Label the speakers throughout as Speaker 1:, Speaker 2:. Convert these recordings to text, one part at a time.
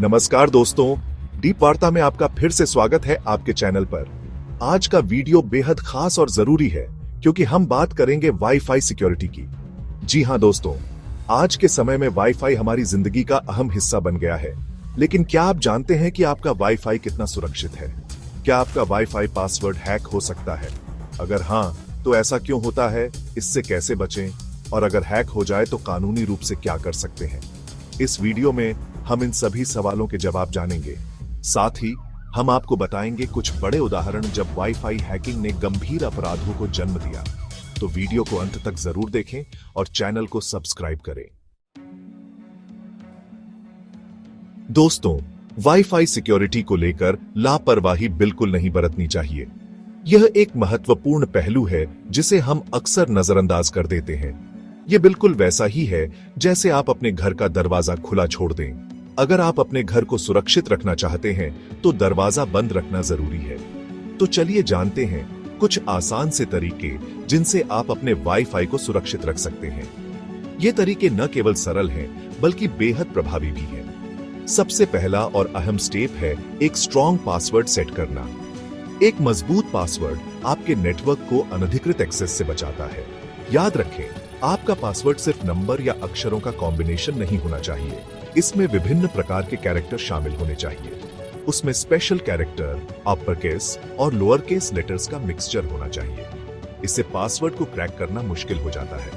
Speaker 1: नमस्कार दोस्तों, डीप वार्ता में आपका फिर से स्वागत है आपके चैनल पर। आज का वीडियो बेहद खास और जरूरी है क्योंकि हम बात करेंगे वाईफाई सिक्योरिटी की। जी हां दोस्तों, आज के समय में वाईफाई हमारी जिंदगी का अहम हिस्सा बन गया है। लेकिन क्या आप जानते हैं कि आपका वाईफाई कितना सुरक्षित है? क्या आपका वाईफाई पासवर्ड हैक हो सकता है? अगर हां, तो ऐसा क्यों होता है, इससे कैसे बचें, और अगर हैक हो जाए तो कानूनी रूप से क्या कर सकते हैं? इस वीडियो में हम इन सभी सवालों के जवाब जानेंगे। साथ ही हम आपको बताएंगे कुछ बड़े उदाहरण जब वाईफाई हैकिंग ने गंभीर अपराधों को जन्म दिया। तो वीडियो को अंत तक जरूर देखें और चैनल को सब्सक्राइब करें। दोस्तों, वाईफाई सिक्योरिटी को लेकर लापरवाही बिल्कुल नहीं बरतनी चाहिए। यह एक महत्वपूर्ण पहलू है जिसे हम अक्सर नजरअंदाज कर देते हैं। यह बिल्कुल वैसा ही है जैसे आप अपने घर का दरवाजा खुला छोड़ दें। अगर आप अपने घर को सुरक्षित रखना चाहते हैं तो दरवाजा बंद रखना जरूरी है। तो चलिए जानते हैं कुछ आसान से तरीके जिनसे आप अपने वाईफाई को सुरक्षित रख सकते हैं। ये तरीके न केवल सरल हैं बल्कि बेहद प्रभावी भी हैं। सबसे पहला और अहम स्टेप है एक स्ट्रॉन्ग पासवर्ड सेट करना। एक मजबूत पासवर्ड आपके नेटवर्क को अनधिकृत एक्सेस से बचाता है। याद रखें, आपका पासवर्ड सिर्फ नंबर या अक्षरों का कॉम्बिनेशन नहीं होना चाहिए। इसमें विभिन्न प्रकार के कैरेक्टर शामिल होने चाहिए। उसमें स्पेशल कैरेक्टर, अपर केस और लोअर केस लेटर्स का मिक्सचर होना चाहिए। इससे पासवर्ड को क्रैक करना मुश्किल हो जाता है।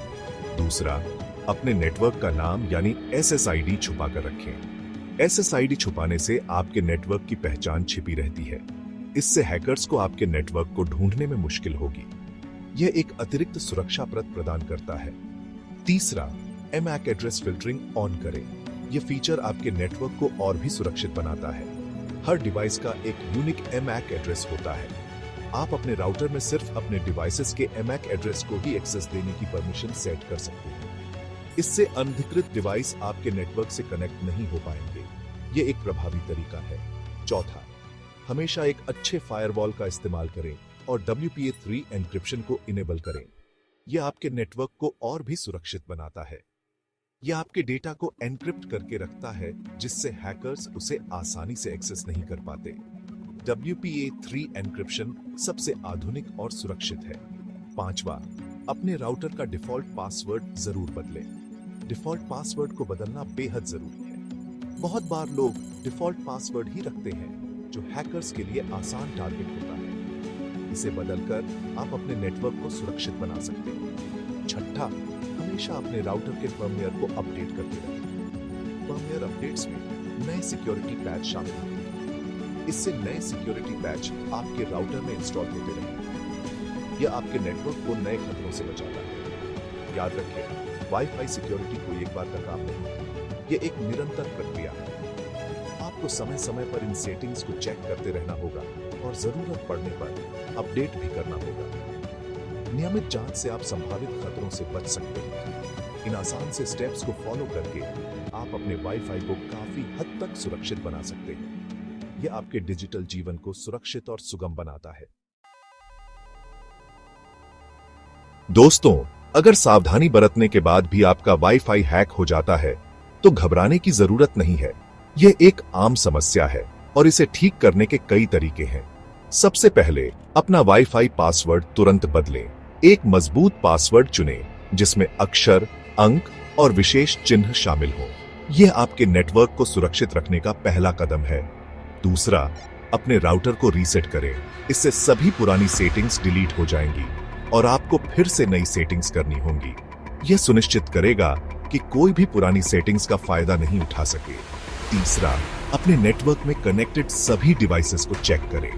Speaker 1: दूसरा, अपने नेटवर्क का नाम यानी SSID छुपा कर रखें। SSID छुपाने से आपके नेटवर्क की पहचान छिपी रहती है। इससे हैकर्स को आपके नेटवर्क को ढूंढने में मुश्किल होगी। यह एक अतिरिक्त सुरक्षा प्रदान करता है। तीसरा, MAC एड्रेस फिल्टरिंग ऑन करें। यह फीचर आपके नेटवर्क को और भी सुरक्षित बनाता है। हर डिवाइस का एक यूनिक MAC एड्रेस होता है। आप अपने राउटर में सिर्फ अपने डिवाइसेस के MAC एड्रेस को ही एक्सेस देने की परमिशन सेट कर सकते हैं। इससे अनधिकृत डिवाइस आपके नेटवर्क से कनेक्ट नहीं हो पाएंगे। यह एक प्रभावी तरीका है। चौथा, हमेशा एक अच्छे फायरवॉल का इस्तेमाल करें और WPA3 एन्क्रिप्शन को इनेबल करें। यह आपके नेटवर्क को और भी सुरक्षित बनाता है। यह आपके डेटा को एन्क्रिप्ट करके रखता है जिससे हैकर्स उसे आसानी से एक्सेस नहीं कर पाते। WPA3 एन्क्रिप्शन सबसे आधुनिक और सुरक्षित है। पांचवा, अपने राउटर का डिफॉल्ट पासवर्ड जरूर बदलें। डिफॉल्ट पासवर्ड को बदलना बेहद जरूरी है। बहुत बार लोग डिफॉल्ट पासवर्ड ही रखते हैं जो हैकर्स के लिए आसान टारगेट होता है। इसे बदलकर आप अपने नेटवर्क को सुरक्षित बना सकते हैं। छठा, हमेशा अपने राउटर के फर्मवेयर को अपडेट करते रहें। फर्मवेयर अपडेट्स में नए सिक्योरिटी पैच शामिल होते हैं। इससे नए सिक्योरिटी पैच आपके राउटर में इंस्टॉल होते रहेंगे। यह आपके नेटवर्क को नए खतरों से बचाता है। याद रखें, वाईफाई सिक्योरिटी कोई एक बार का काम नहीं है। यह एक निरंतर प्रक्रिया है। आपको समय समय पर इन सेटिंग्स को चेक करते रहना होगा और जरूरत पड़ने पर अपडेट भी करना होगा। नियमित जांच से आप संभावित खतरों से बच सकते हैं। इन आसान से स्टेप्स को फॉलो करके आप अपने वाईफाई को काफी हद तक सुरक्षित बना सकते हैं। यह आपके डिजिटल जीवन को सुरक्षित और सुगम बनाता है। दोस्तों, अगर सावधानी बरतने के बाद भी आपका वाईफाई हैक हो जाता है तो घबराने की जरूरत नहीं है। यह एक आम समस्या है और इसे ठीक करने के कई तरीके हैं। सबसे पहले, अपना वाईफाई पासवर्ड तुरंत बदलें। एक मजबूत पासवर्ड चुनें जिसमें अक्षर, अंक और विशेष चिन्ह शामिल हों। यह आपके नेटवर्क को सुरक्षित रखने का पहला कदम है। दूसरा, अपने राउटर को रीसेट करें। इससे सभी पुरानी सेटिंग्स डिलीट हो जाएंगी और आपको फिर से नई सेटिंग्स करनी होंगी। यह सुनिश्चित करेगा कि कोई भी पुरानी सेटिंग्स का फायदा नहीं उठा सके। तीसरा, अपने नेटवर्क में कनेक्टेड सभी डिवाइसेस को चेक करें।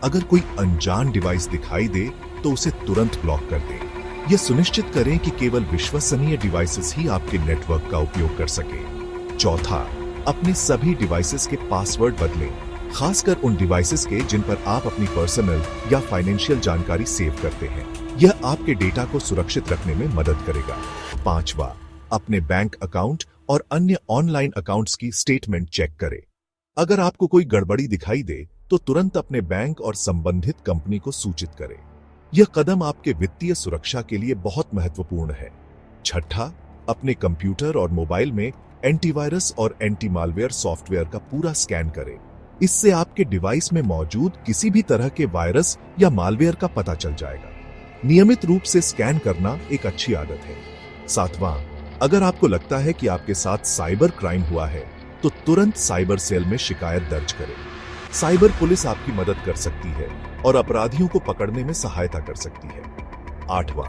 Speaker 1: अगर कोई अनजान डिवाइस दिखाई दे तो उसे तुरंत ब्लॉक कर दें। यह सुनिश्चित करें कि केवल विश्वसनीय डिवाइसेस ही आपके नेटवर्क का उपयोग कर सकें। चौथा, अपने सभी डिवाइसेस के पासवर्ड बदलें, खासकर उन डिवाइसेस के जिन पर आप अपनी पर्सनल या फाइनेंशियल जानकारी सेव करते हैं। यह आपके डेटा को सुरक्षित रखने में मदद करेगा। पांचवा, अपने बैंक अकाउंट और अन्य ऑनलाइन अकाउंट्स की स्टेटमेंट चेक करें। अगर आपको कोई गड़बड़ी दिखाई दे तो तुरंत अपने बैंक और संबंधित कंपनी को सूचित करें। यह कदम आपके वित्तीय सुरक्षा के लिए बहुत महत्वपूर्ण है। छठा, अपने कंप्यूटर और मोबाइल में एंटीवायरस और एंटी मालवेयर सॉफ्टवेयर का पूरा स्कैन करें। इससे आपके डिवाइस में मौजूद किसी भी तरह के वायरस या मालवेयर का पता चल जाएगा। नियमित रूप से स्कैन करना एक अच्छी आदत है। 7वां, अगर आपको लगता है कि आपके साथ साइबर क्राइम हुआ है तो तुरंत साइबर सेल में शिकायत दर्ज करें। साइबर पुलिस आपकी मदद कर सकती है और अपराधियों को पकड़ने में सहायता कर सकती है। 8वां,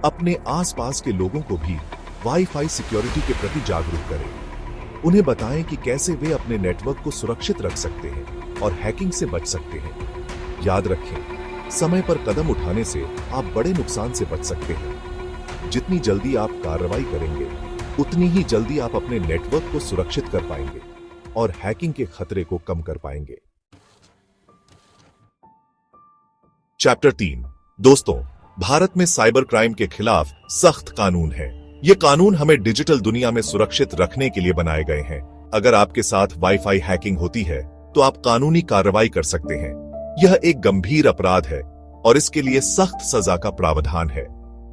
Speaker 1: अपने आसपास के लोगों को भी वाईफाई सिक्योरिटी के प्रति जागरूक करें। उन्हें बताएं कि कैसे वे अपने नेटवर्क को सुरक्षित रख सकते हैं और हैकिंग से बच सकते हैं। याद रखें, समय पर कदम उठाने से आप बड़े नुकसान से बच सकते हैं। जितनी जल्दी आप कार्रवाई करेंगे, उतनी ही जल्दी आप अपने नेटवर्क को सुरक्षित कर पाएंगे और हैकिंग के खतरे को कम कर पाएंगे। चैप्टर 3। दोस्तों, भारत में साइबर क्राइम के खिलाफ सख्त कानून है। ये कानून हमें डिजिटल दुनिया में सुरक्षित रखने के लिए बनाए गए हैं। अगर आपके साथ वाईफाई हैकिंग होती है तो आप कानूनी कार्रवाई कर सकते हैं। यह एक गंभीर अपराध है और इसके लिए सख्त सजा का प्रावधान है।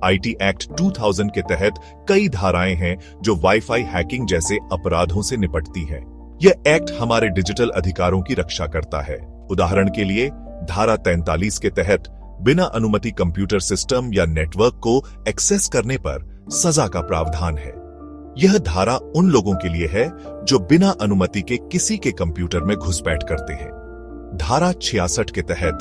Speaker 1: आईटी एक्ट 2000 के तहत कई धाराएं हैं जो वाईफाई हैकिंग जैसे अपराधों से निपटती हैं। यह एक्ट हमारे डिजिटल अधिकारों की रक्षा करता है। उदाहरण के लिए धारा 43 के तहत बिना अनुमति कंप्यूटर सिस्टम या नेटवर्क को एक्सेस करने पर सजा का प्रावधान है। यह धारा उन लोगों के लिए है जो बिना अनुमति के किसी के कंप्यूटर में घुसपैठ करते हैं। धारा 66 के तहत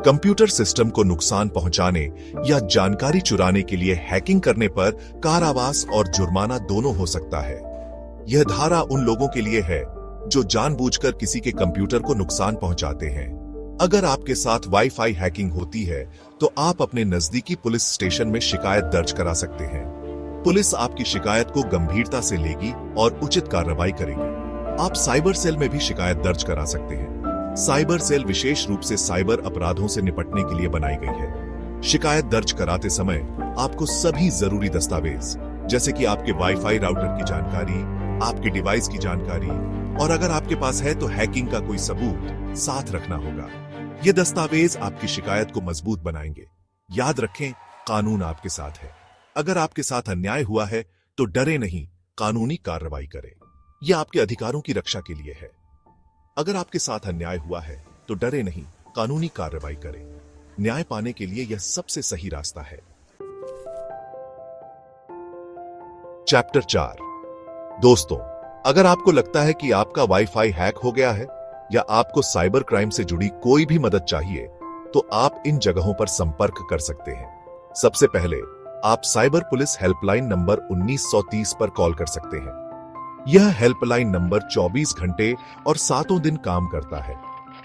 Speaker 1: कंप्यूटर सिस्टम को नुकसान पहुंचाने या जानकारी चुराने के लिए हैकिंग करने पर कारावास और जुर्माना दोनों हो सकता है। यह धारा उन लोगों के लिए है जो जानबूझकर किसी के कंप्यूटर को नुकसान पहुंचाते हैं। अगर आपके साथ वाईफाई हैकिंग होती है तो आप अपने नजदीकी पुलिस स्टेशन में शिकायत दर्ज करा सकते हैं। पुलिस आपकी शिकायत को गंभीरता से लेगी और उचित कार्रवाई करेगी। आप साइबर सेल में भी शिकायत दर्ज करा सकते हैं। साइबर सेल विशेष रूप से साइबर अपराधों से निपटने के लिए बनाई गई है। शिकायत दर्ज कराते समय आपको सभी जरूरी दस्तावेज जैसे कि आपके वाईफाई राउटर की जानकारी, आपके डिवाइस की जानकारी और अगर आपके पास है तो हैकिंग का कोई सबूत साथ रखना होगा। ये दस्तावेज आपकी शिकायत को मजबूत बनाएंगे। याद रखें, कानून आपके साथ है। अगर आपके साथ अन्याय हुआ है तो डरे नहीं, कानूनी कार्रवाई करें। यह आपके अधिकारों की रक्षा के लिए है। अगर आपके साथ अन्याय हुआ है तो डरे नहीं, कानूनी कार्रवाई करें। न्याय पाने के लिए यह सबसे सही रास्ता है। चैप्टर 4। दोस्तों, अगर आपको लगता है कि आपका वाईफाई हैक हो गया है या आपको साइबर क्राइम से जुड़ी कोई भी मदद चाहिए तो आप इन जगहों पर संपर्क कर सकते हैं। सबसे पहले आप साइबर पुलिस हेल्पलाइन नंबर 1930 पर कॉल कर सकते हैं। यह हेल्पलाइन नंबर 24 घंटे और 7 दिन काम करता है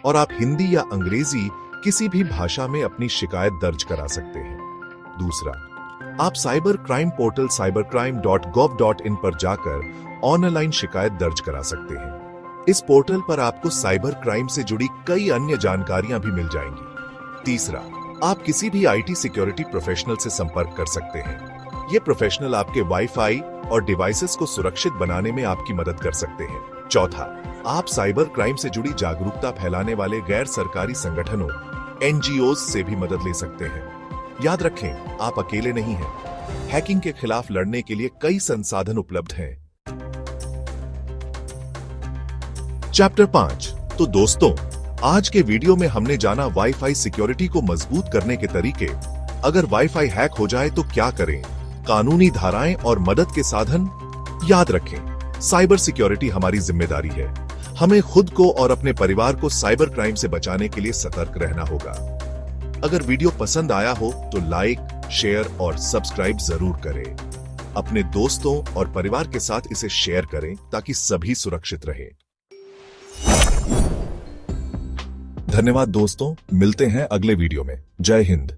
Speaker 1: और आप हिंदी या अंग्रेजी किसी भी भाषा में अपनी शिकायत दर्ज करा सकते हैं। दूसरा, आप साइबर क्राइम पोर्टल cybercrime.gov.in पर जाकर ऑनलाइन शिकायत दर्ज करा सकते हैं। इस पोर्टल पर आपको साइबर क्राइम से जुड़ी कई अन्य जानकारियां भी मिल जाएंगी। तीसरा, आप किसी भी आईटी सिक्योरिटी प्रोफेशनल से संपर्क कर सकते हैं। ये प्रोफेशनल आपके वाईफाई और डिवाइसेस को सुरक्षित बनाने में आपकी मदद कर सकते हैं। चौथा, आप साइबर क्राइम से जुड़ी जागरूकता फैलाने वाले गैर सरकारी संगठनों NGOs से भी मदद ले सकते हैं। याद रखें, आप अकेले नहीं हैं। हैकिंग के खिलाफ लड़ने के लिए कई संसाधन उपलब्ध हैं। चैप्टर 5। तो दोस्तों, आज के वीडियो में हमने जाना वाईफाई सिक्योरिटी को मजबूत करने के तरीके। अगर वाईफाई हैक हो जाए तो क्या करें, कानूनी धाराएं और मदद के साधन। याद रखें, साइबर सिक्योरिटी हमारी जिम्मेदारी है। हमें खुद को और अपने परिवार को साइबर क्राइम से बचाने के लिए सतर्क रहना होगा। अगर वीडियो पसंद आया हो तो लाइक, शेयर और सब्सक्राइब जरूर करें। अपने दोस्तों और परिवार के साथ इसे शेयर करें ताकि सभी सुरक्षित रहें। धन्यवाद दोस्तों, मिलते हैं अगले वीडियो में। जय हिंद।